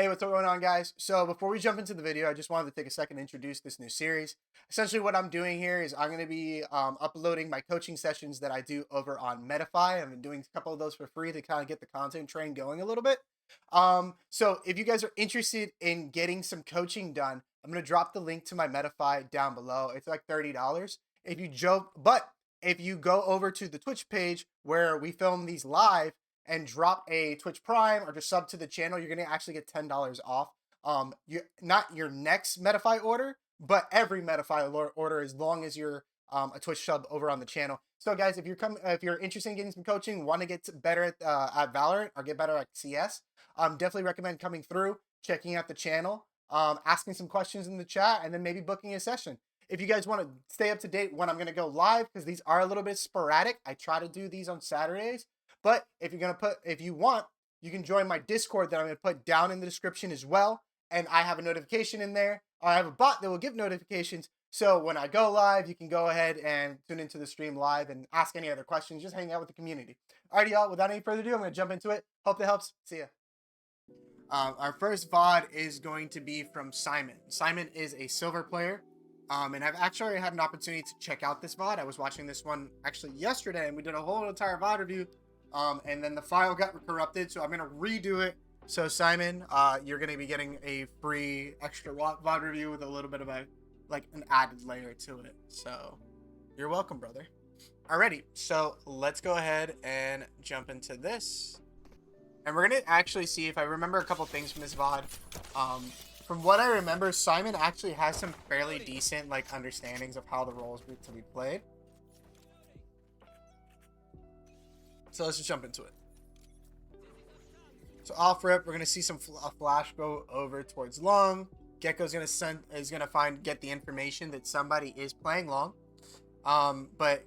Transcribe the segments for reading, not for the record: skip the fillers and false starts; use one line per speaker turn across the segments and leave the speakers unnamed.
Hey, what's going on, guys? So before we jump into the video, I just wanted to take a second to introduce this new series. Essentially, what I'm doing here is I'm going to be uploading my coaching sessions that I do over on Medify. I've been doing a couple of those for free to kind of get the content train going a little bit. So if you guys are interested in getting some coaching done, I'm going to drop the link to my Medify down below. It's like $30. If you joke, but if you go over to the Twitch page where we film these live, and drop a Twitch Prime or just sub to the channel, you're gonna actually get $10 off. You not your next Medify order, but every Medify order as long as you're a Twitch sub over on the channel. So guys, if you're interested in getting some coaching, want to get better at Valorant or get better at CS, definitely recommend coming through, checking out the channel, asking some questions in the chat, and then maybe booking a session. If you guys want to stay up to date when I'm going to go live, because these are a little bit sporadic, I try to do these on Saturdays. But if you want, you can join my Discord that I'm going to put down in the description as well. And I have a notification in there. I have a bot that will give notifications. So when I go live, you can go ahead and tune into the stream live and ask any other questions. Just hang out with the community. Alrighty, y'all. Without any further ado, I'm going to jump into it. Hope that helps. See ya. Our first VOD is going to be from Simon. Simon is a silver player. And I've actually had an opportunity to check out this VOD. I was watching this one actually yesterday, and we did a whole entire VOD review. And then the file got corrupted, so I'm going to redo it. So Simon, you're going to be getting a free extra VOD review with a little bit of an added layer to it. So you're welcome, brother. Alrighty, so let's go ahead and jump into this. And we're going to actually see if I remember a couple things from this VOD. From what I remember, Simon actually has some fairly decent understandings of how the roles to be played. So let's just jump into it. So off rip, we're gonna see a flash go over towards long. Gecko's gonna get the information that somebody is playing long. But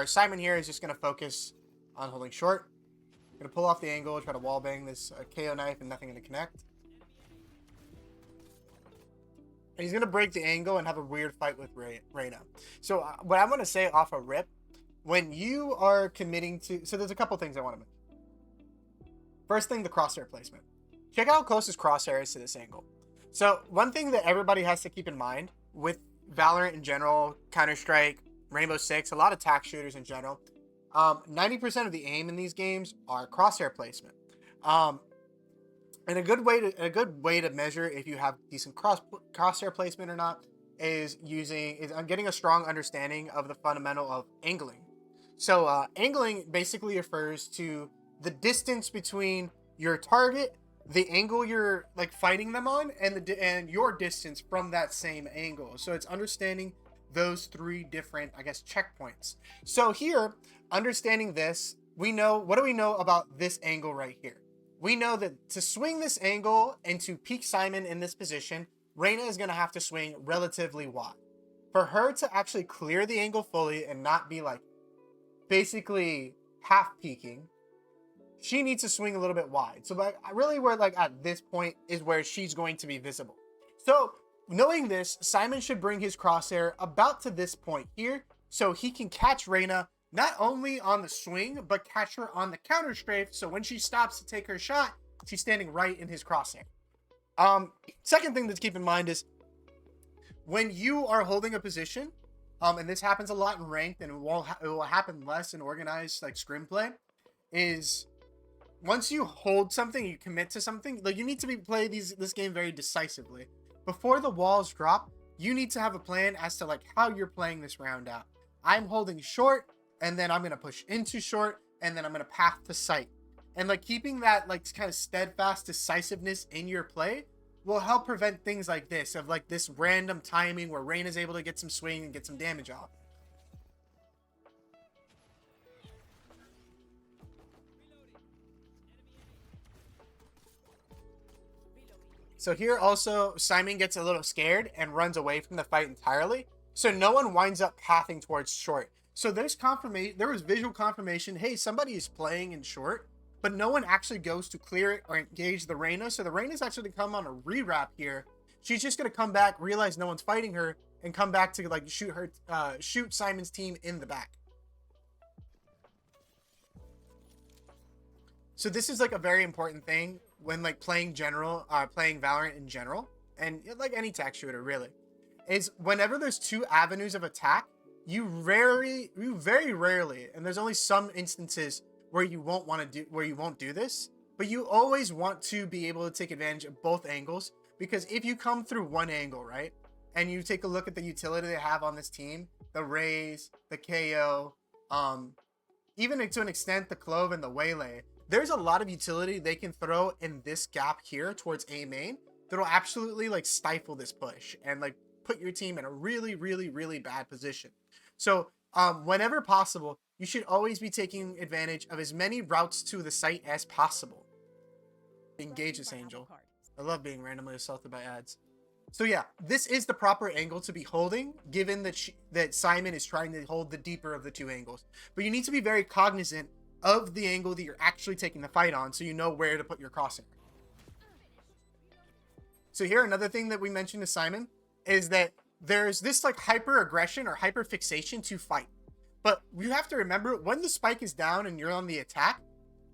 Simon here is just gonna focus on holding short. Gonna pull off the angle, try to wall bang this KO knife, and nothing gonna connect. And he's gonna break the angle and have a weird fight with Reyna. So what I'm gonna say off a rip. When you are committing to... So there's a couple things I want to mention. First thing, the crosshair placement. Check out how close his crosshair is to this angle. So one thing that everybody has to keep in mind with Valorant in general, Counter-Strike, Rainbow Six, a lot of tac shooters in general, 90% of the aim in these games are crosshair placement. And a good way to measure if you have decent crosshair placement or not is getting a strong understanding of the fundamental of angling. So angling basically refers to the distance between your target, the angle you're fighting them on, and your distance from that same angle. So it's understanding those three different, checkpoints. So here, understanding this, what do we know about this angle right here? We know that to swing this angle and to peak Simon in this position, Reyna is going to have to swing relatively wide. For her to actually clear the angle fully and not be basically half peeking, she needs to swing a little bit wide. So really we're at this point is where she's going to be visible. So knowing this, Simon should bring his crosshair about to this point here so he can catch Reyna not only on the swing, but catch her on the counter strafe. So when she stops to take her shot, she's standing right in his crosshair. Second thing to keep in mind is when you are holding a position, and this happens a lot in ranked, and it will happen less in organized scrim play, is once you hold something, you commit to something, you need to play this game very decisively. Before the walls drop, you need to have a plan as to how you're playing this round out. I'm holding short, and then I'm gonna push into short, and then I'm gonna path to sight. And keeping that kind of steadfast decisiveness in your play will help prevent things like this, of this random timing where Reyna's able to get some swing and get some damage off. So here also, Simon gets a little scared and runs away from the fight entirely. So no one winds up pathing towards short. So there was visual confirmation, hey, somebody is playing in short, but no one actually goes to clear it or engage the Reyna. So the Reyna's actually come on a rewrap here. She's just going to come back, realize no one's fighting her, and come back to shoot Simon's team in the back. So this is like a very important thing when like playing Valorant in general, and like any tech shooter really, is whenever there's two avenues of attack, you very rarely, and there's only some instances where you won't do this, but you always want to be able to take advantage of both angles, because if you come through one angle, right, and you take a look at the utility they have on this team, the Raze, the KO, even to an extent the Clove and the Waylay, there's a lot of utility they can throw in this gap here towards A main that'll absolutely like stifle this push and like put your team in a really bad position. So whenever possible, you should always be taking advantage of as many routes to the site as possible. Engage this angel. I love being randomly assaulted by ads. So yeah, this is the proper angle to be holding, given that Simon is trying to hold the deeper of the two angles. But you need to be very cognizant of the angle that you're actually taking the fight on, so you know where to put your crosshair. So here, another thing that we mentioned to Simon is that there's this like hyper aggression or hyper fixation to fight. But you have to remember, when the spike is down and you're on the attack,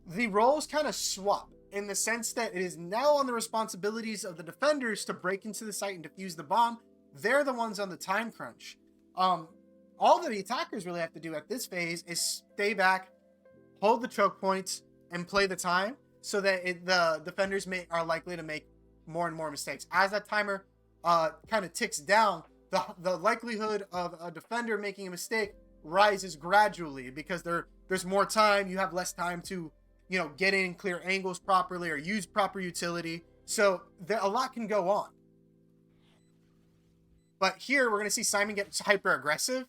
the roles kind of swap, in the sense that it is now on the responsibilities of the defenders to break into the site and defuse the bomb. They're the ones on the time crunch. All that the attackers really have to do at this phase is stay back, hold the choke points, and play the time, so that the defenders are likely to make more and more mistakes. As that timer kind of ticks down, the likelihood of a defender making a mistake rises gradually, because there's more time. You have less time to, you know, get in, clear angles properly, or use proper utility. So a lot can go on. But here we're going to see Simon get hyper aggressive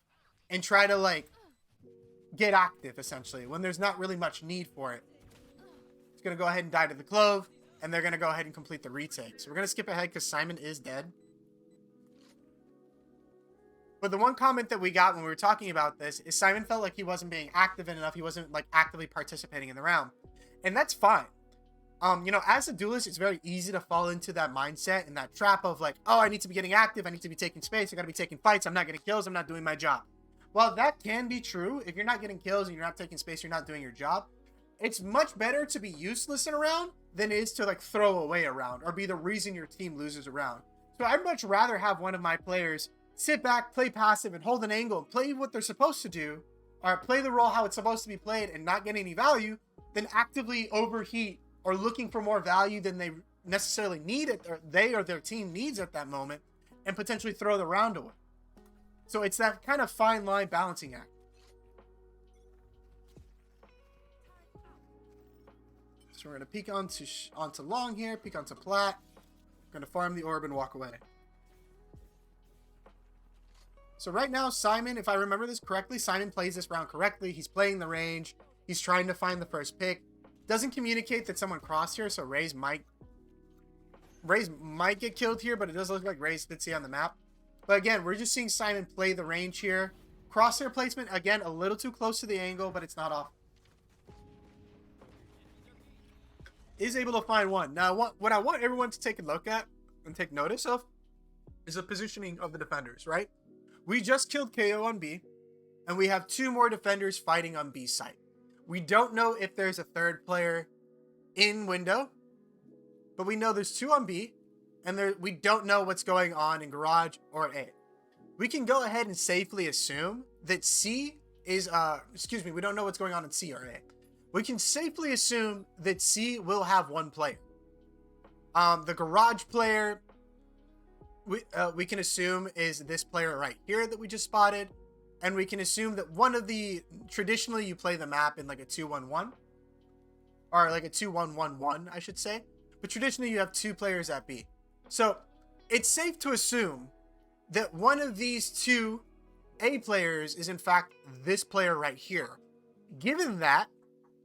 and try to like get active, essentially, when there's not really much need for it. It's going to go ahead and die to the Clove, and they're going to go ahead and complete the retake. So we're going to skip ahead because Simon is dead. But the one comment that we got when we were talking about this is Simon felt like he wasn't being active enough. He wasn't like actively participating in the round. And that's fine. You know, as a duelist, it's very easy to fall into that mindset and that trap of like, oh, I need to be getting active. I need to be taking space. I got to be taking fights. I'm not getting kills. I'm not doing my job. Well, that can be true. If you're not getting kills and you're not taking space, you're not doing your job. It's much better to be useless in a round than it is to like throw away a round or be the reason your team loses a round. So I'd much rather have one of my players sit back, play passive, and hold an angle, and play what they're supposed to do, or play the role how it's supposed to be played and not get any value, than actively overheat or looking for more value than they necessarily need it, or they or their team needs at that moment, and potentially throw the round away. So it's that kind of fine line balancing act. So we're going to peek onto long here, peek onto plat. We're going to farm the orb and walk away. So right now, Simon, if I remember this correctly, Simon plays this round correctly. He's playing the range. He's trying to find the first pick. Doesn't communicate that someone crossed here, so Raze might get killed here, but it does look like Raze did see on the map. But again, we're just seeing Simon play the range here. Crosshair placement, again, a little too close to the angle, but it's not off. Is able to find one. Now, what I want everyone to take a look at and take notice of is the positioning of the defenders, right? We just killed KO on B, and we have two more defenders fighting on B site. We don't know if there's a third player in window, but we know there's two on B, and we don't know what's going on in garage or A. We can go ahead and safely assume that C is, we don't know what's going on in C or A. We can safely assume that C will have one player. The garage player, we can assume is this player right here that we just spotted. And we can assume that one of the, traditionally you play the map in like a 2-1-1. Or like a 2-1-1-1, I should say. But traditionally you have two players at B. So it's safe to assume that one of these two A players is in fact this player right here. Given that,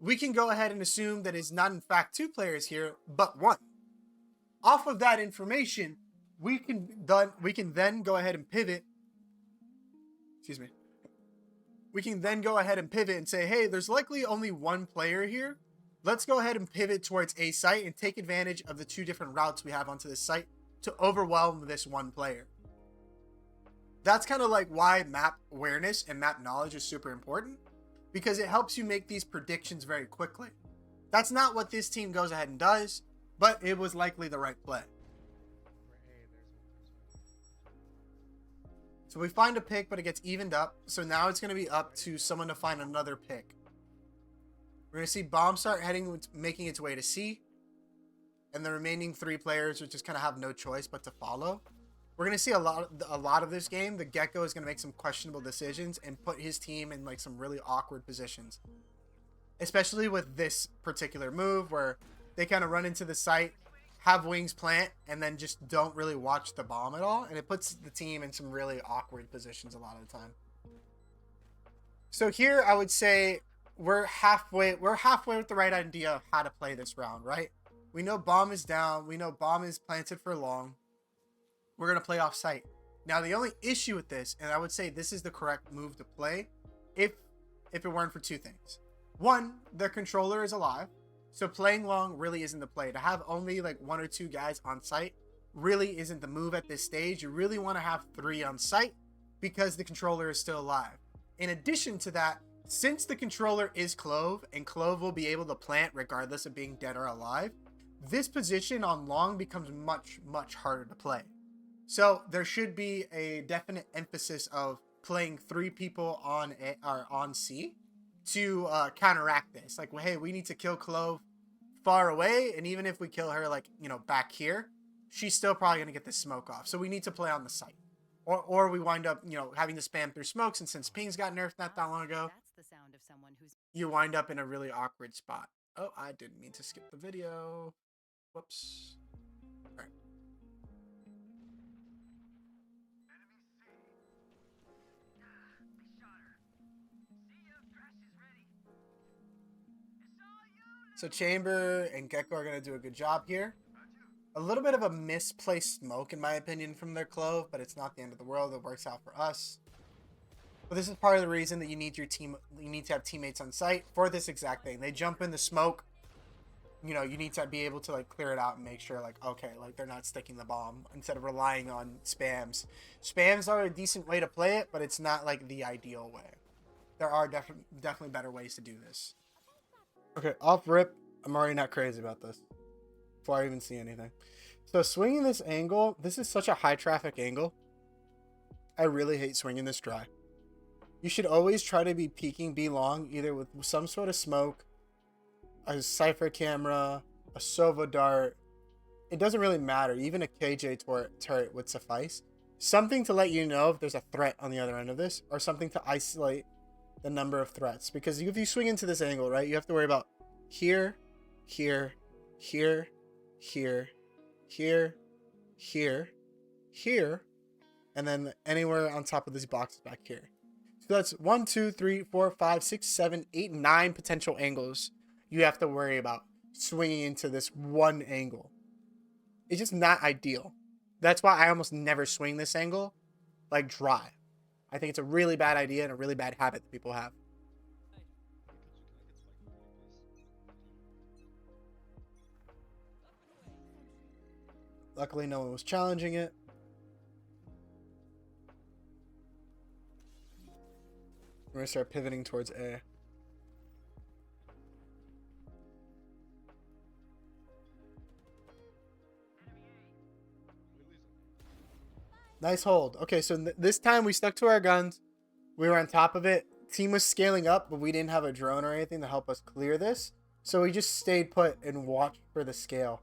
we can go ahead and assume that it's not in fact two players here, but one. Off of that information, we can then go ahead and pivot. Excuse me. We can then go ahead and pivot and say, hey, there's likely only one player here. Let's go ahead and pivot towards A site and take advantage of the two different routes we have onto this site to overwhelm this one player. That's kind of like why map awareness and map knowledge is super important, because it helps you make these predictions very quickly. That's not what this team goes ahead and does. but it was likely the right play. So we find a pick, but it gets evened up. So now it's going to be up to someone to find another pick. We're going to see bomb start making its way to C. And the remaining 3 players will just kind of have no choice but to follow. We're going to see a lot of this game. The Gecko is going to make some questionable decisions and put his team in like some really awkward positions. Especially with this particular move where they kind of run into the site, have wings plant, and then just don't really watch the bomb at all. And it puts the team in some really awkward positions a lot of the time. So here I would say we're halfway with the right idea of how to play this round, right? We know bomb is down. We know bomb is planted for long. We're going to play off site. Now, the only issue with this, and I would say this is the correct move to play if it weren't for 2 things. One, the controller is alive. So playing long really isn't the play. To have only like 1 or 2 guys on site really isn't the move at this stage. You really want to have 3 on site because the controller is still alive. In addition to that, since the controller is Clove and Clove will be able to plant regardless of being dead or alive, this position on long becomes much, much harder to play. So there should be a definite emphasis of playing 3 people on C to counteract this. Like, well, hey, we need to kill Clove far away, and even if we kill her, like, you know, back here, she's still probably going to get this smoke off. So we need to play on the site. Or we wind up, you know, having to spam through smokes, and since pings got nerfed not that long ago,
That's the sound of someone who's...
you wind up in a really awkward spot. Oh, I didn't mean to skip the video. Whoops. All right. So Chamber and Gecko are going to do a good job here. A little bit of a misplaced smoke, in my opinion, from their Clove, but it's not the end of the world. It works out for us. But this is part of the reason that you need to have teammates on site for this exact thing. They jump in the smoke. You know, you need to be able to like clear it out and make sure, like, okay, like they're not sticking the bomb instead of relying on spams. Spams are a decent way to play it, but it's not like the ideal way. There are definitely better ways to do this. Okay, off rip, I'm already not crazy about this before I even see anything. So swinging this angle, this is such a high traffic angle. I really hate swinging this dry. You should always try to be peeking B long, either with some sort of smoke, a Cypher camera, a Sova dart. It doesn't really matter. Even a KJ turret would suffice. Something to let you know if there's a threat on the other end of this, or something to isolate the number of threats. Because if you swing into this angle, right, you have to worry about here, here, here, here, here, here, here, and then anywhere on top of these boxes back here. So that's 1, 2, 3, 4, 5, 6, 7, 8, 9 potential angles you have to worry about swinging into this one angle. It's just not ideal. That's why I almost never swing this angle like dry. I think it's a really bad idea and a really bad habit that people have. Luckily, no one was challenging it. We're gonna start pivoting towards A. Nice hold. Okay, so this time we stuck to our guns. We were on top of it. Team was scaling up, but we didn't have a drone or anything to help us clear this. So we just stayed put and watched for the scale.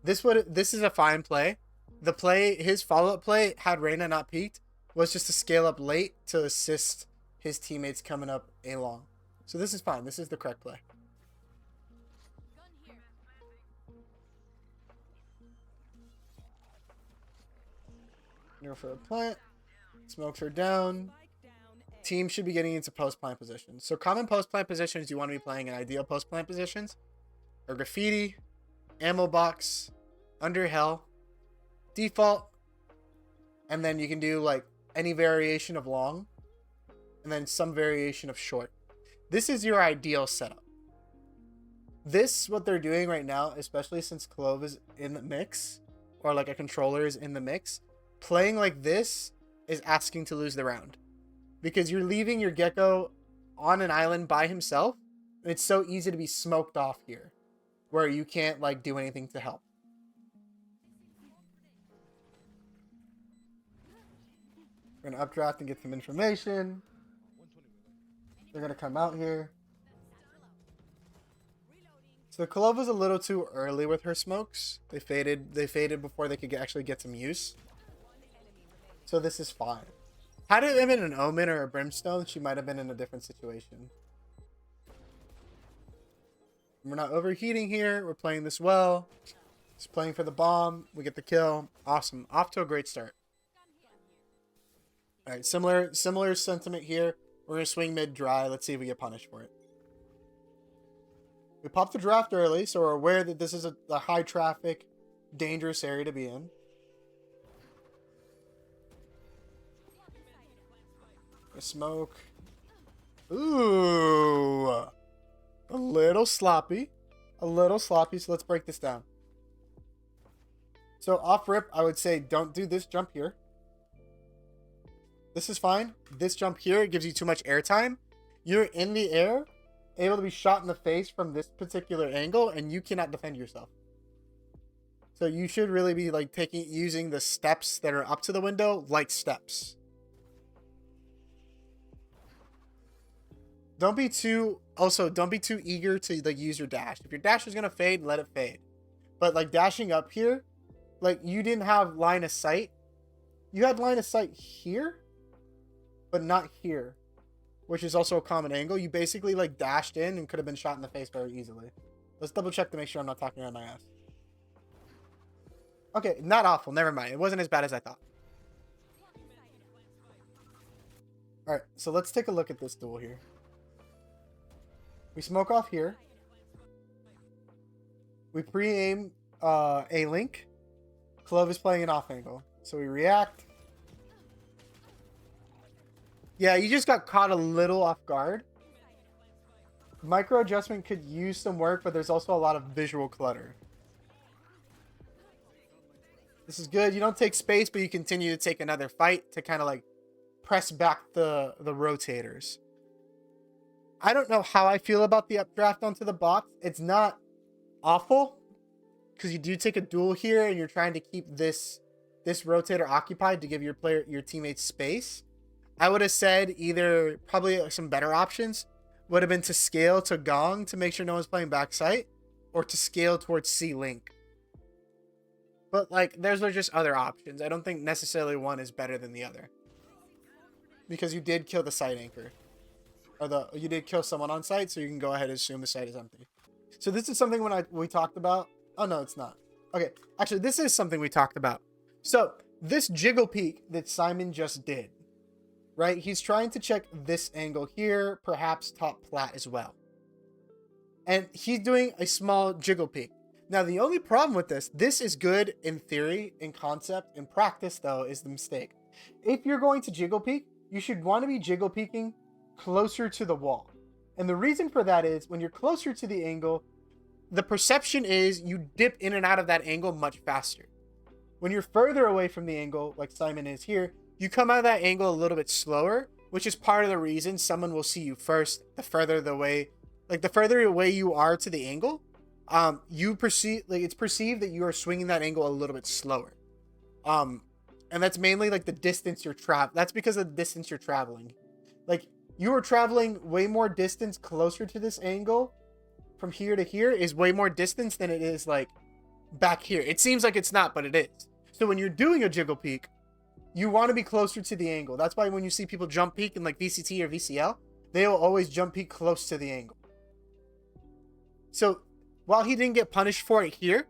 This is a fine play. The play, his follow-up play, had Reyna not peeked, was just to scale up late to assist his teammates coming up A long. So this is fine. This is the correct play. Go for a plant. Smokes are down. Team should be getting into post-plant positions. So common post-plant positions you want to be playing in ideal post-plant positions are graffiti, ammo box, under hell, default, and then you can do like any variation of long, and then some variation of short. This is your ideal setup. This, what they're doing right now, especially since Clove is in the mix, or like a controller is in the mix, playing like this is asking to lose the round. Because you're leaving your Gecko on an island by himself, and it's so easy to be smoked off here, where you can't like do anything to help. We're gonna updraft and get some information. They're gonna come out here. So Clove was a little too early with her smokes. They faded before they could actually get some use. So this is fine. Had it been an Omen or a Brimstone, she might have been in a different situation. We're not overheating here. We're playing this well. Just playing for the bomb. We get the kill. Awesome. Off to a great start. All right, similar sentiment here. We're going to swing mid dry. Let's see if we get punished for it. We popped the draft early, so we're aware that this is a high traffic, dangerous area to be in. A smoke. Ooh. A little sloppy. A little sloppy, so let's break this down. So off rip, I would say don't do this jump here. This is fine. This jump here gives you too much airtime. You're in the air, able to be shot in the face from this particular angle, and you cannot defend yourself. So you should really be like using the steps that are up to the window like steps. Don't be too eager to like use your dash. If your dash is gonna fade, let it fade. But like dashing up here, like you didn't have line of sight. You had line of sight here, but not here, which is also a common angle. You basically like dashed in and could have been shot in the face very easily. Let's double check to make sure I'm not talking around my ass. Okay, not awful. Never mind. It wasn't as bad as I thought. All right, so let's take a look at this duel here. We smoke off here. We pre-aim a link. Clove is playing an off angle. So we react. Yeah, you just got caught a little off guard. Micro adjustment could use some work, but there's also a lot of visual clutter. This is good. You don't take space, but you continue to take another fight to kind of like press back the rotators. I don't know how I feel about the updraft onto the box. It's not awful because you do take a duel here and you're trying to keep this rotator occupied to give your teammates space. I would have said either probably some better options would have been to scale to Gong to make sure no one's playing backside, or to scale towards C-Link. But like, those are just other options. I don't think necessarily one is better than the other. Because you did kill the site anchor. Or you did kill someone on site, so you can go ahead and assume the site is empty. So this is something we talked about. Oh no, it's not. Okay, actually this is something we talked about. So this jiggle peek that Simon just did, right? He's trying to check this angle here, perhaps top plat as well. And he's doing a small jiggle peek. Now the only problem with this is good in theory, in concept, in practice though is the mistake. If you're going to jiggle peek, you should want to be jiggle peeking closer to the wall. And the reason for that is when you're closer to the angle, the perception is you dip in and out of that angle much faster. When you're further away from the angle, like Simon is here, you come out of that angle a little bit slower, which is part of the reason someone will see you first. The further away you are to the angle, it's perceived that you are swinging that angle a little bit slower. And that's mainly like the distance you're traveling. That's because of the distance you're traveling. Like, you are traveling way more distance closer to this angle from here to here is way more distance than it is like back here. It seems like it's not, but it is. So when you're doing a jiggle peek, you want to be closer to the angle. That's why when you see people jump peek in like VCT or VCL, they will always jump peek close to the angle. So while he didn't get punished for it here,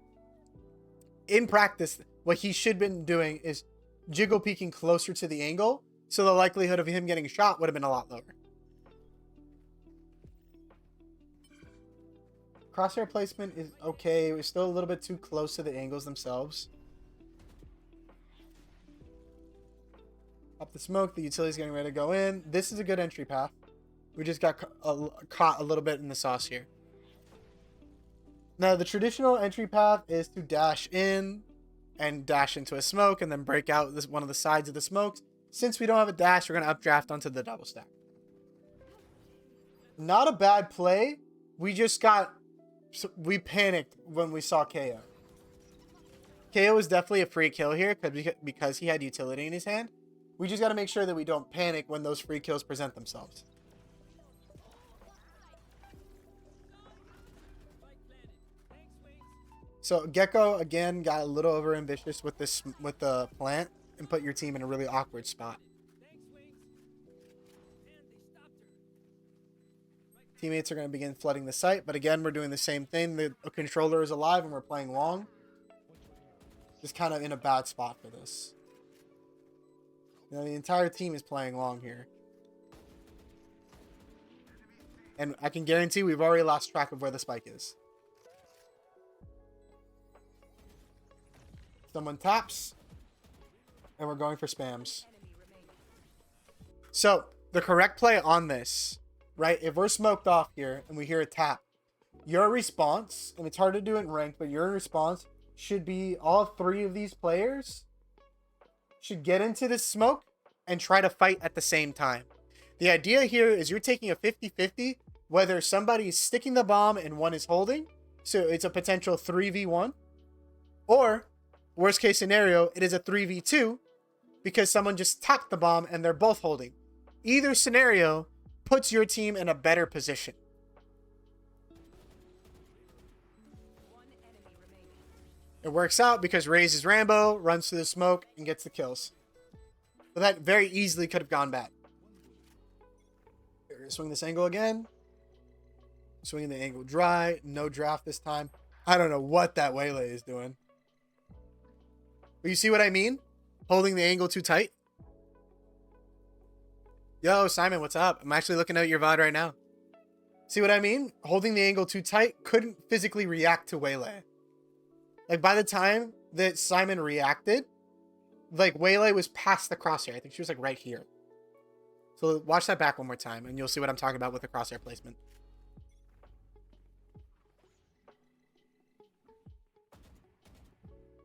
in practice, what he should have been doing is jiggle peeking closer to the angle, so the likelihood of him getting shot would have been a lot lower. Crosshair placement is okay. We're still a little bit too close to the angles themselves. Up the smoke, the utility's getting ready to go in. This is a good entry path. We just got caught a little bit in the sauce here. Now, the traditional entry path is to dash in and dash into a smoke and then break out one of the sides of the smokes. Since we don't have a dash, we're going to updraft onto the double stack. Not a bad play. We panicked when we saw KO. KO was definitely a free kill here because he had utility in his hand. We just got to make sure that we don't panic when those free kills present themselves. So Gecko again got a little over ambitious with the plant and put your team in a really awkward spot. Teammates are going to begin flooding the site, but again, we're doing the same thing. The controller is alive and we're playing long. Just kind of in a bad spot for this. You know, the entire team is playing long here. And I can guarantee we've already lost track of where the spike is. Someone taps. And we're going for spams. So, the correct play on this, right? If we're smoked off here and we hear a tap, your response, and it's hard to do in ranked, but your response should be all three of these players should get into this smoke and try to fight at the same time. The idea here is you're taking a 50-50, whether somebody is sticking the bomb and one is holding, so it's a potential 3v1, or worst case scenario, it is a 3v2 because someone just tapped the bomb and they're both holding. Either scenario puts your team in a better position. It works out because Raze is Rambo, runs through the smoke, and gets the kills. But that very easily could have gone bad. We're going to swing this angle again. Swinging the angle dry. No draft this time. I don't know what that waylay is doing. But you see what I mean? Holding the angle too tight. Yo, Simon, what's up? I'm actually looking at your VOD right now. See what I mean? Holding the angle too tight, couldn't physically react to waylay. Like, by the time that Simon reacted, like, waylay was past the crosshair. I think she was, like, right here. So watch that back one more time, and you'll see what I'm talking about with the crosshair placement.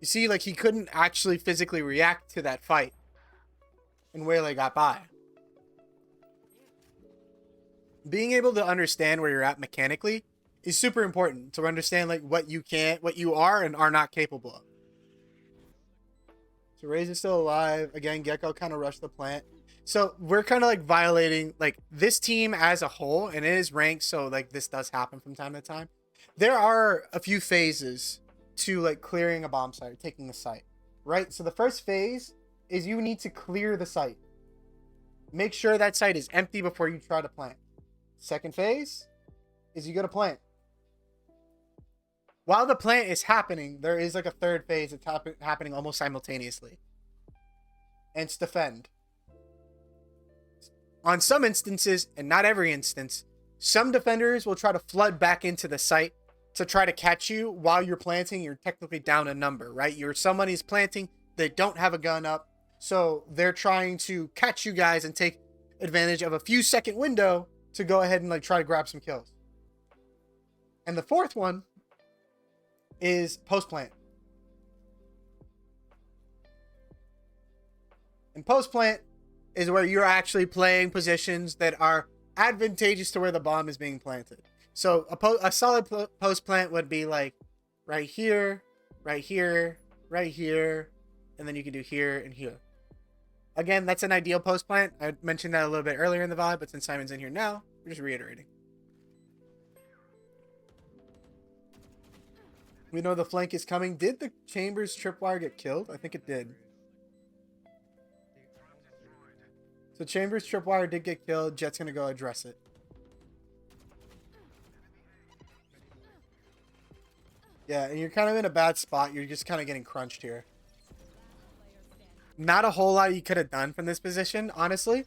You see, like, he couldn't actually physically react to that fight. And waylay got by. Being able to understand where you're at mechanically is super important to understand like what you are and are not capable of. So Raze is still alive. Again, Gecko kind of rushed the plant. So we're kind of like violating like this team as a whole, and it is ranked, so like this does happen from time to time. There are a few phases to like clearing a bomb site or taking the site, right? So the first phase is you need to clear the site. Make sure that site is empty before you try to plant. Second phase is you go to plant. While the plant is happening, there is like a third phase that's happening almost simultaneously. And it's defend. On some instances, and not every instance, some defenders will try to flood back into the site to try to catch you while you're planting. You're technically down a number, right? Somebody's planting, they don't have a gun up, so they're trying to catch you guys and take advantage of a few second window to go ahead and like try to grab some kills. And the fourth one is post-plant. And post-plant is where you're actually playing positions that are advantageous to where the bomb is being planted. So a solid post-plant would be like right here, right here, right here, and then you can do here and here. Again, that's an ideal post-plant. I mentioned that a little bit earlier in the VOD, but since Simon's in here now, we're just reiterating. We know the flank is coming. Did the Chambers tripwire get killed? I think it did. So Chambers tripwire did get killed. Jett's going to go address it. Yeah, and you're kind of in a bad spot. You're just kind of getting crunched here. Not a whole lot you could have done from this position, honestly.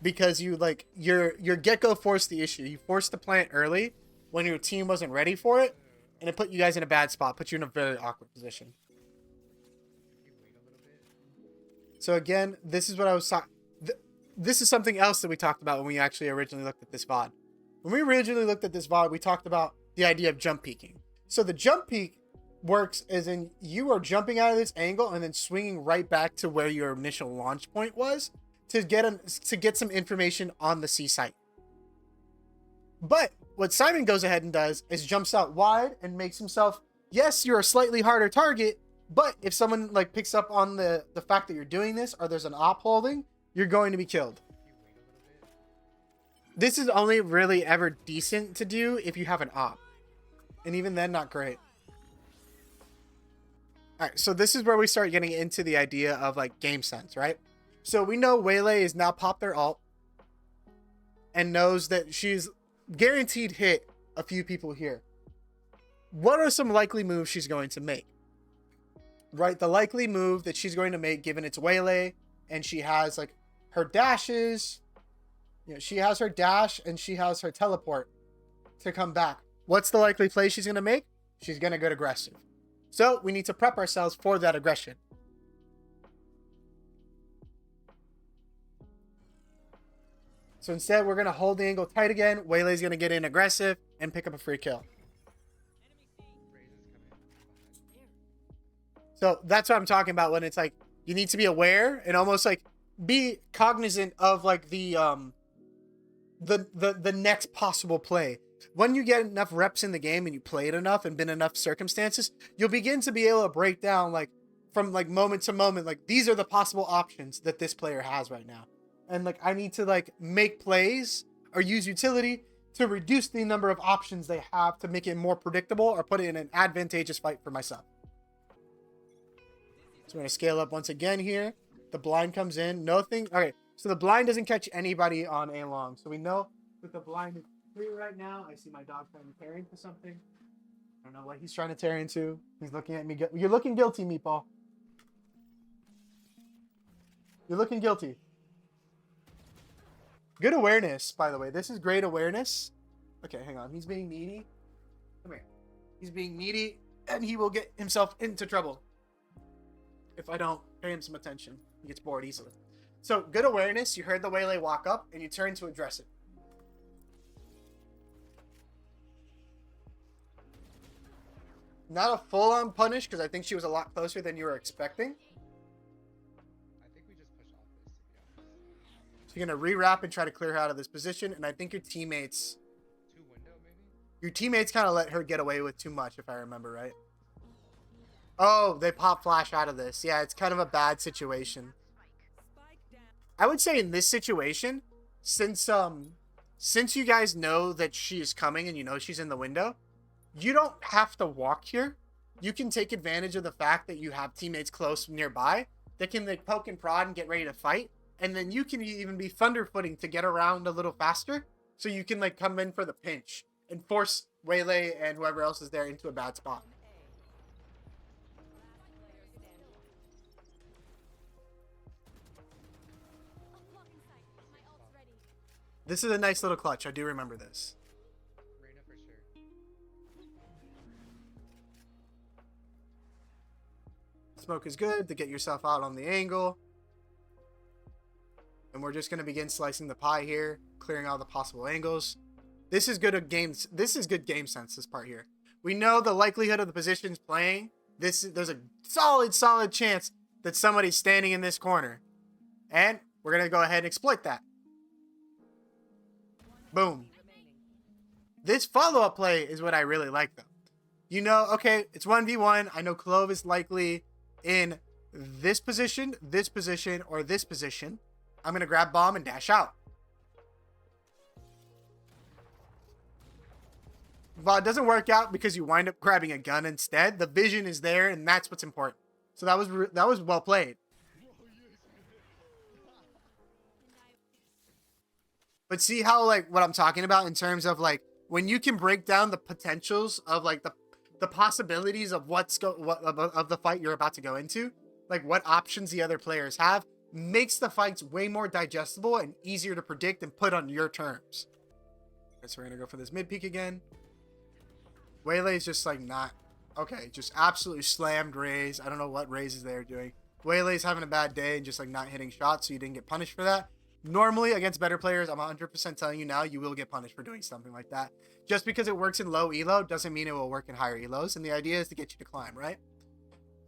Because you, like, your Gecko forced the issue. You forced the plant early when your team wasn't ready for it. And it put you guys in a bad spot. Put you in a very awkward position. So again, this is what I was talking... This is something else that we talked about when we actually originally looked at this VOD. When we originally looked at this VOD, we talked about the idea of jump peeking. So the jump peek works as in you are jumping out of this angle and then swinging right back to where your initial launch point was to get some information on the C site. But what Simon goes ahead and does is jumps out wide and makes himself, yes, you're a slightly harder target, but if someone like picks up on the fact that you're doing this or there's an op holding, you're going to be killed. This is only really ever decent to do if you have an op. And even then, not great. Alright, so this is where we start getting into the idea of like game sense, right? So we know Waylay is now popped their ult and knows that she's guaranteed hit a few people here. What are some likely moves she's going to make? Right, the likely move that she's going to make, given it's Waylay, and she has like her dashes, you know, she has her dash and she has her teleport to come back. What's the likely play she's going to make? She's going to go aggressive. So we need to prep ourselves for that aggression. So instead, we're going to hold the angle tight again. Waylay's going to get in aggressive and pick up a free kill. So that's what I'm talking about when it's like, you need to be aware and almost like be cognizant of like the next possible play. When you get enough reps in the game and you play it enough and been enough circumstances, you'll begin to be able to break down like from like moment to moment, like these are the possible options that this player has right now. And like, I need to like make plays or use utility to reduce the number of options they have to make it more predictable or put it in an advantageous fight for myself. So we're going to scale up once again here. The blind comes in. Nothing. Okay. So the blind doesn't catch anybody on A long. So we know that the blind is clear right now. I see my dog trying to tear into something. I don't know what he's trying to tear into. He's looking at me. You're looking guilty, Meatball. You're looking guilty. Good awareness, by the way. This is great awareness. Okay, hang on. He's being needy. Come here. He's being needy, and he will get himself into trouble if I don't pay him some attention. He gets bored easily. So, good awareness. You heard the Waylay walk up, and you turn to address it. Not a full-on punish, because I think she was a lot closer than you were expecting.
I think we just push off this, to be honest.
So you're going to re-wrap and try to clear her out of this position, and I think your teammates...
Two window, maybe?
Your teammates kind of let her get away with too much, if I remember right. Oh, they pop flash out of this. Yeah, it's kind of a bad situation. I would say in this situation, since you guys know that she is coming and you know she's in the window, you don't have to walk here. You can take advantage of the fact that you have teammates close nearby that can like poke and prod and get ready to fight. And then you can even be thunderfooting to get around a little faster. So you can like come in for the pinch and force Waylay and whoever else is there into a bad spot. This is a nice little clutch. I do remember this.
Reyna for sure.
Smoke is good to get yourself out on the angle. And we're just going to begin slicing the pie here, clearing all the possible angles. This is good games. This is good game sense, this part here. We know the likelihood of the positions playing. There's a solid chance that somebody's standing in this corner. And we're going to go ahead and exploit that. Boom. This follow-up play is what I really like, though. You know, okay, it's 1v1. I know Clove is likely in this position, or this position. I'm going to grab bomb and dash out. Well, it doesn't work out because you wind up grabbing a gun instead. The vision is there, and that's what's important. So that was well played. But see how, like, what I'm talking about in terms of, like, when you can break down the potentials of, like, the possibilities of of the fight you're about to go into, like, what options the other players have, makes the fights way more digestible and easier to predict and put on your terms. Okay, so we're going to go for this mid peek again. Waylay's just, like, not... Okay, just absolutely slammed Raze. I don't know what Raze is there doing. Waylay's having a bad day and just, like, not hitting shots, so you didn't get punished for that. Normally, against better players, I'm 100% telling you now, you will get punished for doing something like that. Just because it works in low elo doesn't mean it will work in higher elos, and the idea is to get you to climb, right?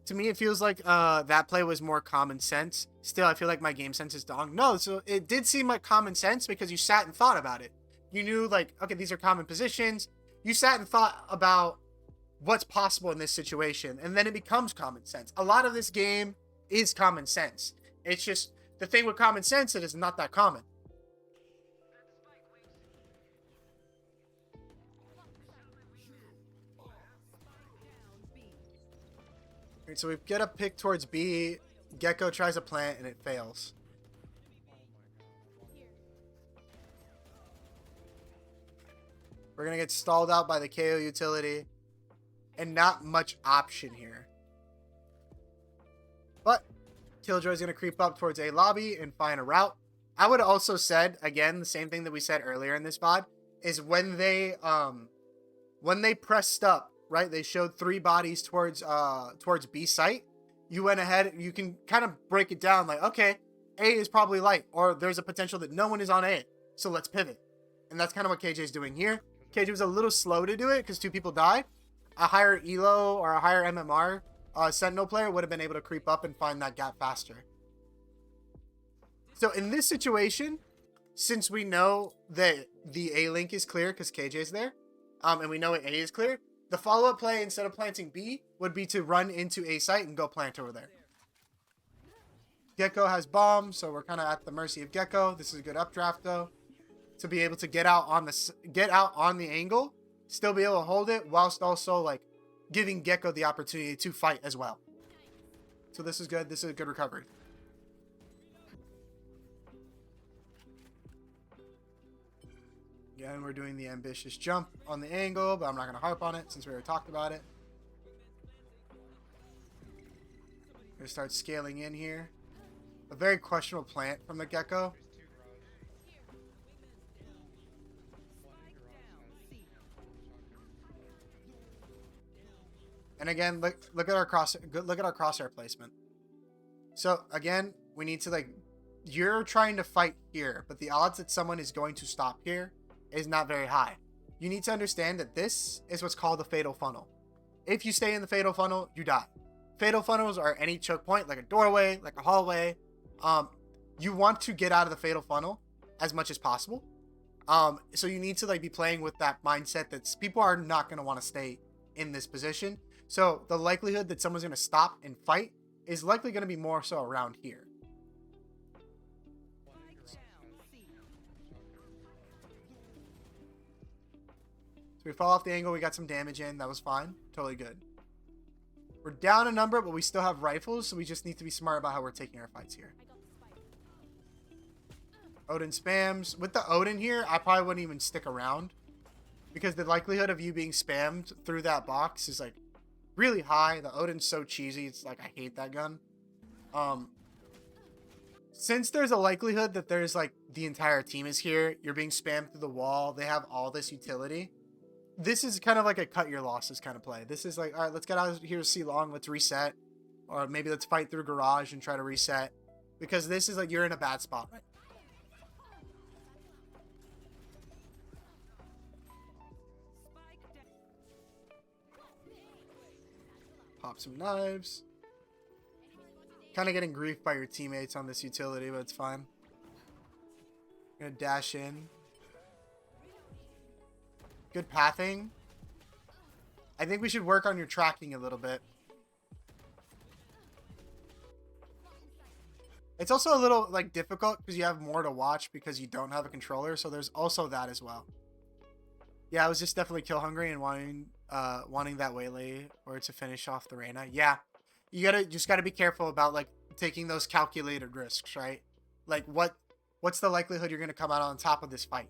To me, it feels like that play was more common sense. Still, I feel like my game sense is dong. No, so it did seem like common sense because you sat and thought about it. You knew, like, okay, these are common positions. You sat and thought about what's possible in this situation, and then it becomes common sense. A lot of this game is common sense. It's just The thing with common sense, it is not that common. Alright, so we get a pick towards B. Gecko tries a plant and it fails. We're going to get stalled out by the KO utility. And not much option here. But Killjoy's going to creep up towards A lobby and find a route. I would have also said, again, the same thing that we said earlier in this VOD, is when they pressed up, right, they showed 3 bodies towards B site. You went ahead, you can kind of break it down like, okay, A is probably light, or there's a potential that no one is on A, so let's pivot. And that's kind of what KJ's doing here. KJ was a little slow to do it because 2 people died. A higher ELO or a higher MMR Sentinel player would have been able to creep up and find that gap faster. So in this situation, since we know that the A link is clear because KJ's there, and we know A is clear, the follow-up play instead of planting B would be to run into A site and go plant over there. Gecko has bomb, so we're kind of at the mercy of Gecko. This is a good updraft though, to be able to get out on the angle, still be able to hold it whilst also like giving Gecko the opportunity to fight as well. So this is good. This is a good recovery. Again, we're doing the ambitious jump on the angle, but I'm not going to harp on it since we already talked about it. We're going to start scaling in here. A very questionable plant from the Gecko. And again, look at our crosshair placement. So again, we need to you're trying to fight here, but the odds that someone is going to stop here is not very high. You need to understand that this is what's called the fatal funnel. If you stay in the fatal funnel, you die. Fatal funnels are any choke point, like a doorway, like a hallway. You want to get out of the fatal funnel as much as possible. So you need to be playing with that mindset that people are not going to want to stay in this position. So the likelihood that someone's going to stop and fight is likely going to be more so around here. So we fall off the angle. We got some damage in. That was fine. Totally good. We're down a number, but we still have rifles, so we just need to be smart about how we're taking our fights here. Odin spams. With the Odin here, I probably wouldn't even stick around, because the likelihood of you being spammed through that box is really high. The Odin's so cheesy. It's I hate that gun. Since there's a likelihood that there's the entire team is here, you're being spammed through the wall, they have all this utility. This is kind of like a cut your losses kind of play. This is all right, let's get out of here to see long, let's reset. Or maybe let's fight through garage and try to reset. Because this is you're in a bad spot. Right? Pop some knives. Kind of getting griefed by your teammates on this utility, but it's fine. Gonna dash in. Good pathing. I think we should work on your tracking a little bit. It's also a little difficult because you have more to watch because you don't have a controller, so there's also that as well. Yeah, I was just definitely kill hungry and wanting that waylay or to finish off the Reyna. Yeah, you just gotta be careful about taking those calculated risks, right? What's the likelihood you're gonna come out on top of this fight?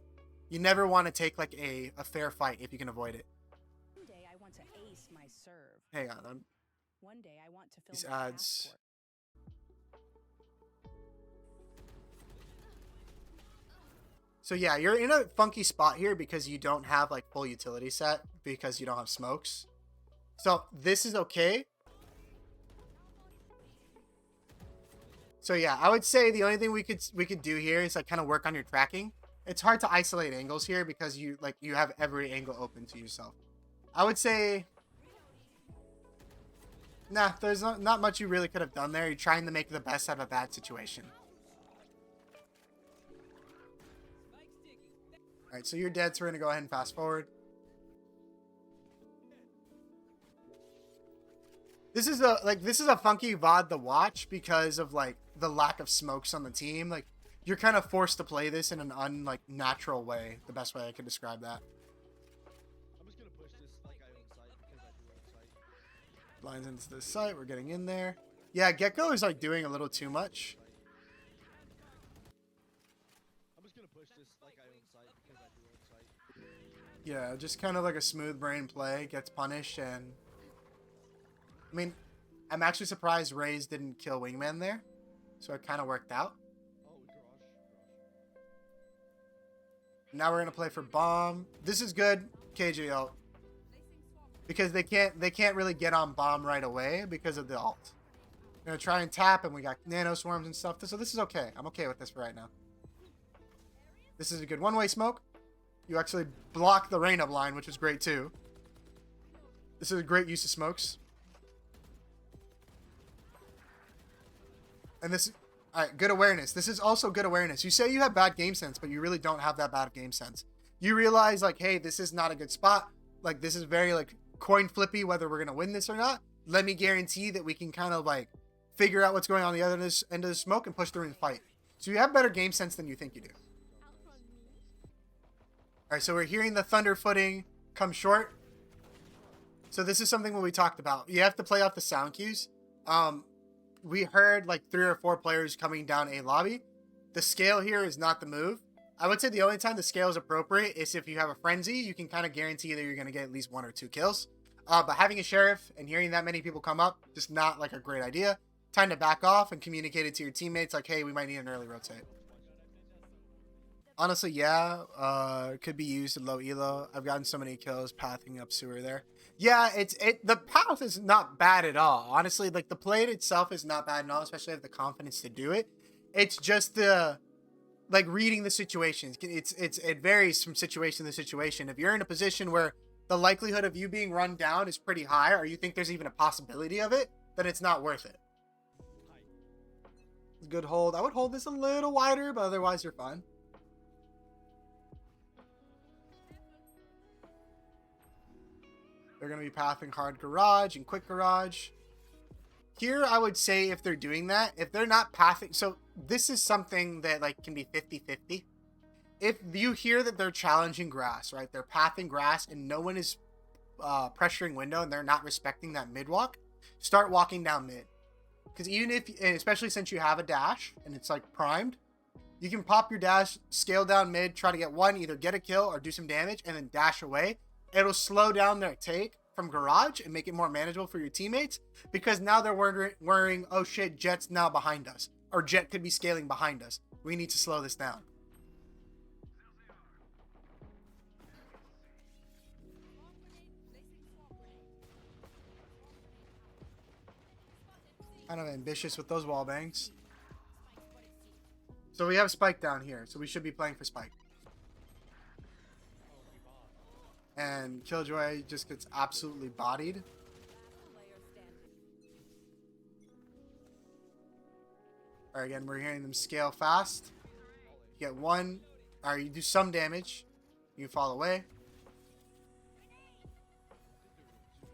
You never want to take a fair fight if you can avoid it.
One day I want to ace my serve.
Hang on.
One day I want to fill
These
my
ads.
passport.
So yeah, you're in a funky spot here because you don't have full utility set because you don't have smokes. So this is okay. So yeah, I would say the only thing we could do here is kind of work on your tracking. It's hard to isolate angles here because you have every angle open to yourself. I would say, nah, there's not much you really could have done there. You're trying to make the best out of a bad situation. All right, so you're dead, so we're gonna go ahead and fast forward. This is a funky VOD to watch because of the lack of smokes on the team. Like, you're kind of forced to play this in an unnatural way. The best way I can describe that.
I'm just gonna push this like I own site because I do own site.
Lines into the site. We're getting in there. Yeah, Gecko is like doing a little too much.
I'm just gonna push this like I own site because I do own site.
Yeah, just kind of like a smooth brain play. Gets punished, and I mean, I'm actually surprised Raze didn't kill Wingman there. So it kind of worked out.
Oh, garage.
Now we're gonna play for bomb. This is good, KJL, because they can't really get on bomb right away because of the ult. We're gonna try and tap, and we got nano swarms and stuff. So this is okay. I'm okay with this for right now. This is a good one-way smoke. You actually block the rain up line, which is great too. This is a great use of smokes. And this, all right, good awareness. This is also good awareness. You say you have bad game sense, but you really don't have that bad game sense. You realize, like, hey, this is not a good spot. Like, this is very, like, coin flippy whether we're going to win this or not. Let me guarantee that we can kind of, like, figure out what's going on the other end of the smoke and push through and fight. So you have better game sense than you think you do. All right, so we're hearing the thunder footing come short. So this is something what we talked about. You have to play off the sound cues. We heard like 3 or 4 players coming down a lobby. The scale here is not the move. I would say the only time the scale is appropriate is if you have a frenzy. You can kind of guarantee that you're going to get at least 1 or 2 kills. But having a sheriff and hearing that many people come up, just not like a great idea. Time to back off and communicate it to your teammates like, hey, we might need an early rotate. Honestly, yeah, could be used in low elo. I've gotten so many kills pathing up sewer there. Yeah, the path is not bad at all. Honestly, like the play itself is not bad at all, especially if you have the confidence to do it. It's just the like reading the situations. It varies from situation to situation. If you're in a position where the likelihood of you being run down is pretty high, or you think there's even a possibility of it, then it's not worth it. Good hold. I would hold this a little wider, but otherwise you're fine. They're going to be pathing hard garage and quick garage. Here, I would say if they're doing that, if they're not pathing... So, this is something that like can be 50-50. If you hear that they're challenging grass, right? They're pathing grass and no one is pressuring window and they're not respecting that mid walk, start walking down mid. Because even if... And especially since you have a dash and it's like primed, you can pop your dash, scale down mid, try to get one, either get a kill or do some damage, and then dash away. It'll slow down their take from garage and make it more manageable for your teammates, because now they're worrying, oh shit, Jett's now behind us, or Jett could be scaling behind us. We need to slow this down. Kind of ambitious with those wall bangs. So we have Spike down here, so we should be playing for Spike. And Killjoy just gets absolutely bodied. Alright, again, we're hearing them scale fast. You get one, or you do some damage. You fall away.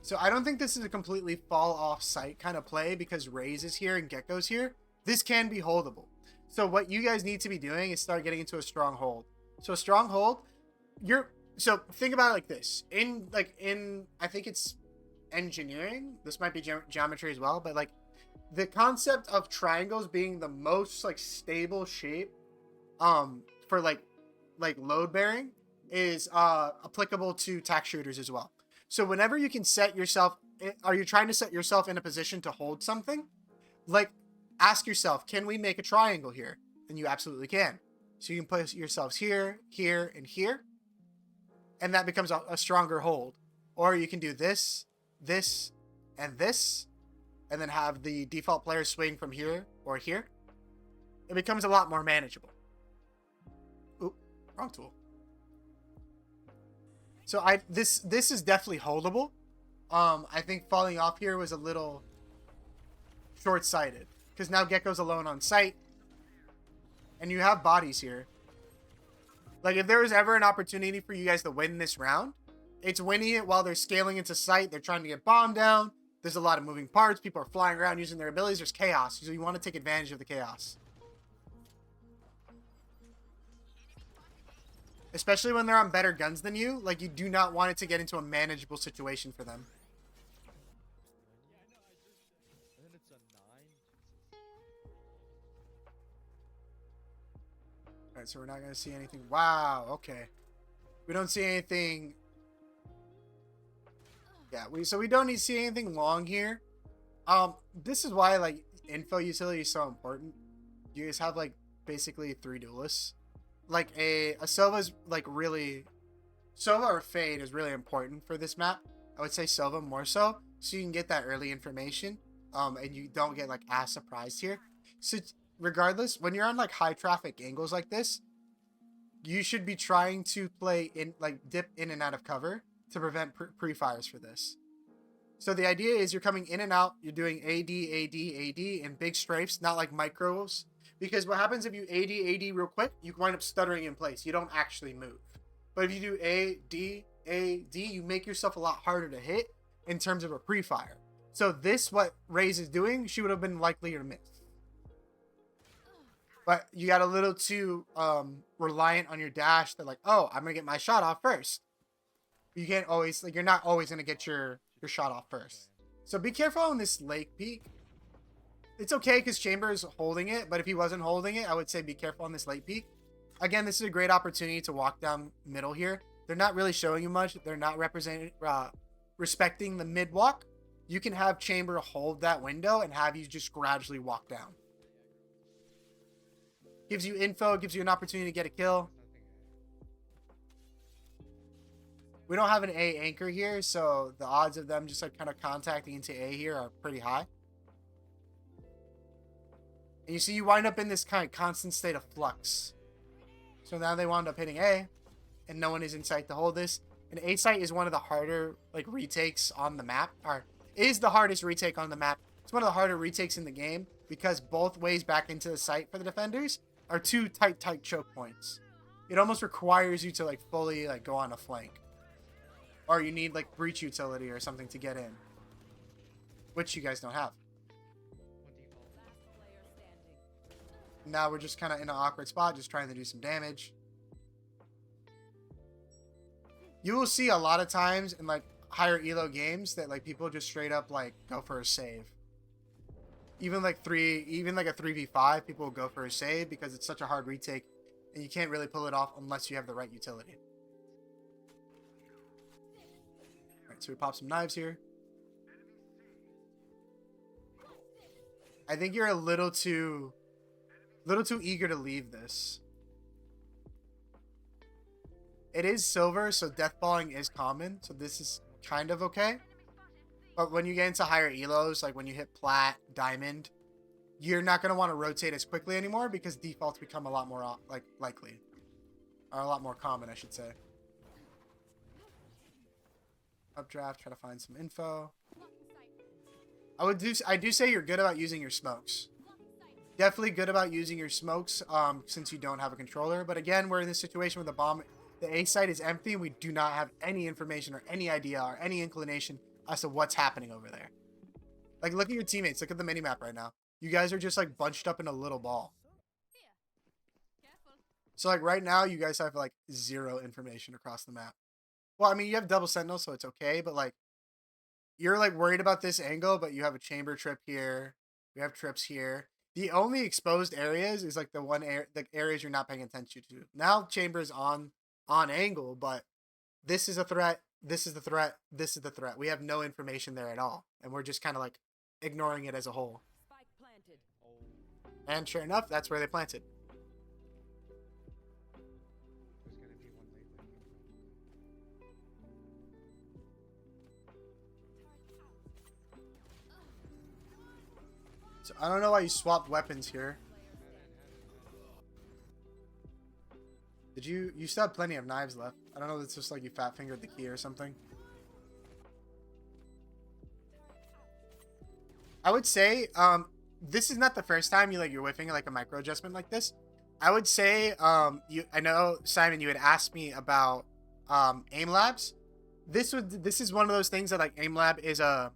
So I don't think this is a completely fall off site kind of play because Raze is here and Gecko's here. This can be holdable. So what you guys need to be doing is start getting into a stronghold. So a stronghold, so think about it like this. In I think it's engineering. This might be geometry as well, but like the concept of triangles being the most like stable shape for like load bearing is applicable to tack shooters as well. So whenever you can set yourself, are you trying to set yourself in a position to hold something? Like ask yourself, can we make a triangle here? And you absolutely can. So you can put yourselves here, here, and here. And that becomes a stronger hold. Or you can do this, this, and this. And then have the default player swing from here or here. It becomes a lot more manageable. Oop, wrong tool. So this is definitely holdable. I think falling off here was a little short-sighted. Because now Gecko's alone on site. And you have bodies here. Like, if there was ever an opportunity for you guys to win this round, it's winning it while they're scaling into sight. They're trying to get bomb down. there's a lot of moving parts. People are flying around using their abilities. There's chaos. So you want to take advantage of the chaos. Especially when they're on better guns than you. Like, you do not want it to get into a manageable situation for them.
And then it's a 9.
Alright, so we're not going to see anything. Wow, okay. We don't see anything. Yeah, so we don't need to see anything long here. This is why, like, info utility is so important. You guys have, like, basically 3 duelists. Like, a Silva's, like, really... Silva or Fade is really important for this map. I would say Silva more so you can get that early information. And you don't get, like, as surprised here. So, regardless, when you're on, like, high traffic angles like this, you should be trying to play in, like, dip in and out of cover to prevent pre-fires for this. So the idea is you're coming in and out, you're doing AD, AD, AD in big strafes, not like micros. Because what happens if you AD real quick, you wind up stuttering in place. You don't actually move. But if you do AD, you make yourself a lot harder to hit in terms of a pre-fire. So this, what Raze is doing, she would have been likelier to miss. But you got a little too reliant on your dash that like, oh, I'm going to get my shot off first. You can't always, like, you're not always going to get your shot off first. So be careful on this lake peak. It's okay because Chamber is holding it, but if he wasn't holding it, I would say be careful on this late peak. Again, this is a great opportunity to walk down middle here. They're not really showing you much. They're not respecting the mid walk. You can have Chamber hold that window and have you just gradually walk down. Gives you info, gives you an opportunity to get a kill. We don't have an A anchor here, so the odds of them just like kind of contacting into A here are pretty high. And you see you wind up in this kind of constant state of flux. So now they wound up hitting A, and no one is in sight to hold this. And A site is one of the harder like retakes on the map, or is the hardest retake on the map. It's one of the harder retakes in the game because both ways back into the site for the defenders are 2 tight choke points. It almost requires you to like fully like go on a flank. Or you need like breach utility or something to get in. Which you guys don't have. Now we're just kind of in an awkward spot, just trying to do some damage. You will see a lot of times in like higher elo games that like people just straight up like go for a save. Even like a 3v5, people will go for a save because it's such a hard retake and you can't really pull it off unless you have the right utility. Alright, so we pop some knives here. I think you're a little too eager to leave this. It is silver, so deathballing is common, so this is kind of okay. But when you get into higher elos, like when you hit plat, diamond, you're not going to want to rotate as quickly anymore because defaults become a lot more like likely. Or a lot more common, I should say. Updraft, try to find some info. I do say you're good about using your smokes. Definitely good about using your smokes since you don't have a controller. But again, we're in this situation with the bomb. The A site is empty and we do not have any information or any idea or any inclination as to what's happening over there. Like, look at your teammates. Look at the minimap right now. You guys are just like bunched up in a little ball. So like right now, you guys have like 0 information across the map. Well, I mean, you have double sentinel, so it's okay. But like, you're like worried about this angle, but you have a chamber trip here. You have trips here. The only exposed areas is like the areas you're not paying attention to. Now chamber's on angle, but this is a threat. This is the threat. This is the threat. We have no information there at all, and we're just kind of like ignoring it as a whole.
Spike planted.
And sure enough, that's where they planted.
There's gonna be one late lane.
So I don't know why you swapped weapons here. Did you still have plenty of knives left? I don't know if it's just like you fat fingered the key or something. I would say this is not the first time you're whiffing like a micro adjustment like this. I would say I know Simon, you had asked me about aim labs. This is one of those things that like aim lab is a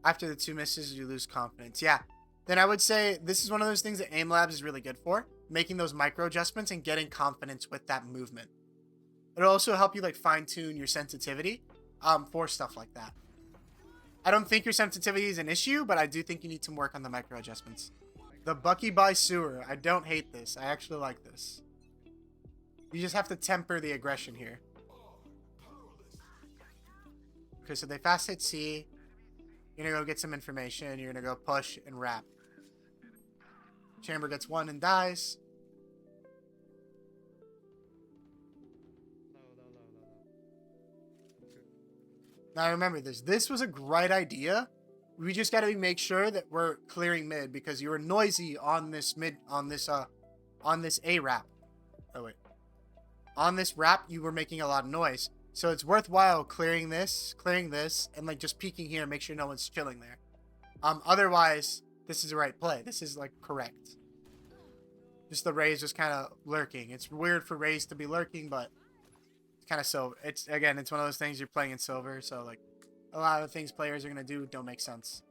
After the 2 misses, you lose confidence. Yeah. Then I would say this is one of those things that Aim Labs is really good for, making those micro adjustments and getting confidence with that movement. It'll also help you like fine tune your sensitivity for stuff like that. I don't think your sensitivity is an issue, but I do think you need to work on the micro adjustments. The Bucky by Sewer. I don't hate this. I actually like this. You just have to temper the aggression here. Okay, so they fast hit C. You're gonna go get some information. You're gonna go push and wrap. Chamber gets 1 and dies. Now remember this. This was a great idea. We just gotta make sure that we're clearing mid because you were noisy on this A wrap. Oh wait. On this wrap, you were making a lot of noise. So it's worthwhile clearing this, and like just peeking here and make sure no one's chilling there. Otherwise, this is the right play. This is like correct. Just the Raze just kind of lurking. It's weird for Raze to be lurking, but it's kind of so. It's again, it's one of those things you're playing in silver, so like a lot of the things players are gonna do don't make sense.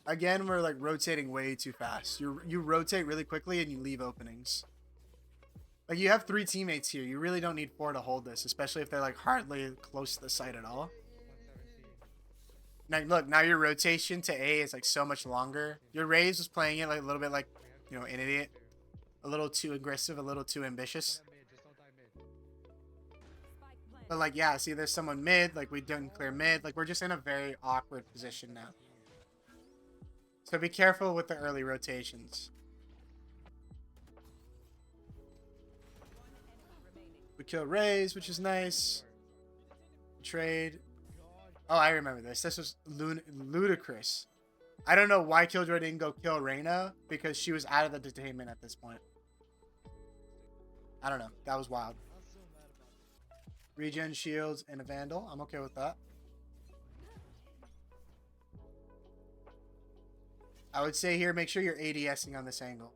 Again, we're like rotating way too fast. You rotate really quickly and you leave openings. Like you have 3 teammates here. You really don't need 4 to hold this, especially if they're like hardly close to the site at all. Now look, now your rotation to A is like so much longer. Your Raze was playing it like a little bit like, you know, an idiot. A little too aggressive, a little too ambitious. But like, yeah, see there's someone mid, like we didn't clear mid. Like we're just in a very awkward position now. So be careful with the early rotations. We kill Raze, which is nice. Trade. Oh, I remember this. This was ludicrous. I don't know why Killjoy didn't go kill Reyna because she was out of the detainment at this point. I don't know. That was wild. Regen, shields, and a Vandal. I'm okay with that. I would say here, make sure you're ADSing on this angle.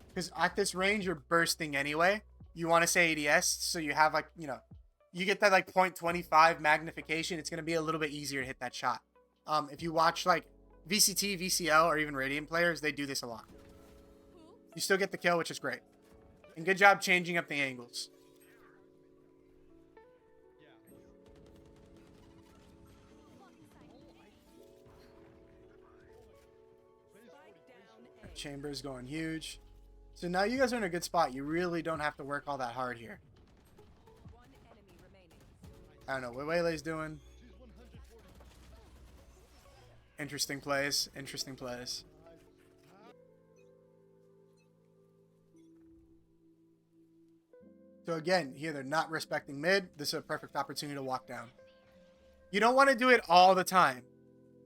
Because at this range, you're bursting anyway. You want to say ADS, so you have like, you know, you get that like 0.25 magnification. It's going to be a little bit easier to hit that shot. If you watch like VCT, VCL, or even Radiant players, they do this a lot. You still get the kill, which is great. And good job changing up the angles. Chamber's going huge. So now you guys are in a good spot. You really don't have to work all that hard here. I don't know what Waylay's doing. Interesting plays. Interesting plays. So again, here they're not respecting mid. This is a perfect opportunity to walk down. You don't want to do it all the time.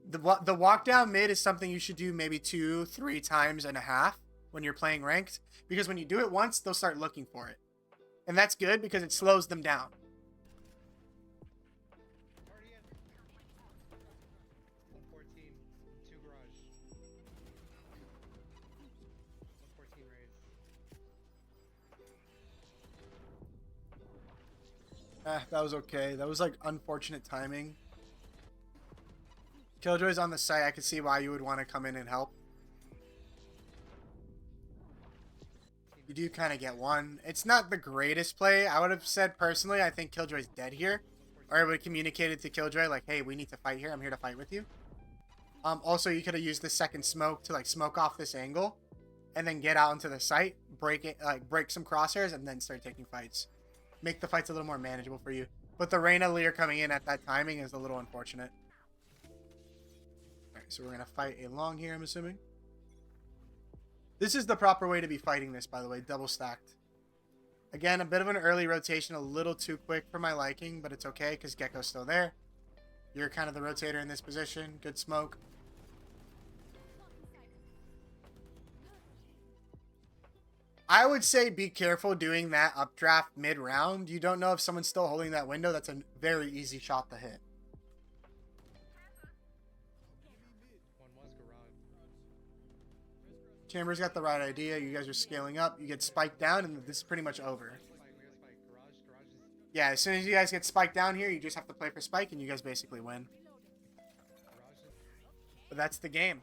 The walk down mid is something you should do maybe 2-3 times and a half when you're playing ranked. Because when you do it once, they'll start looking for it. And that's good because it slows them down. That was okay. That was like unfortunate timing. Killjoy's on the site. I can see why you would want to come in and help. You do kind of get one. It's not the greatest play. I would have said personally, I think Killjoy's dead here. Or I would have communicated to Killjoy like, hey, we need to fight here. I'm here to fight with you. Also, you could have used the second smoke to like smoke off this angle. And then get out into the site. Break it, like break some crosshairs and then start taking fights. Make the fights a little more manageable for you. But the Reyna Lear coming in at that timing is a little unfortunate. Alright, so we're going to fight a long here, I'm assuming. This is the proper way to be fighting this, by the way. Double stacked. Again, a bit of an early rotation. A little too quick for my liking, but it's okay because Gecko's still there. You're kind of the rotator in this position. Good smoke. I would say be careful doing that updraft mid-round. You don't know if someone's still holding that window. That's a very easy shot to hit. Chamber's got the right idea. You guys are scaling up. You get spiked down, and this is pretty much over. Yeah, as soon as you guys get spiked down here, you just have to play for spike, and you guys basically win. But that's the game.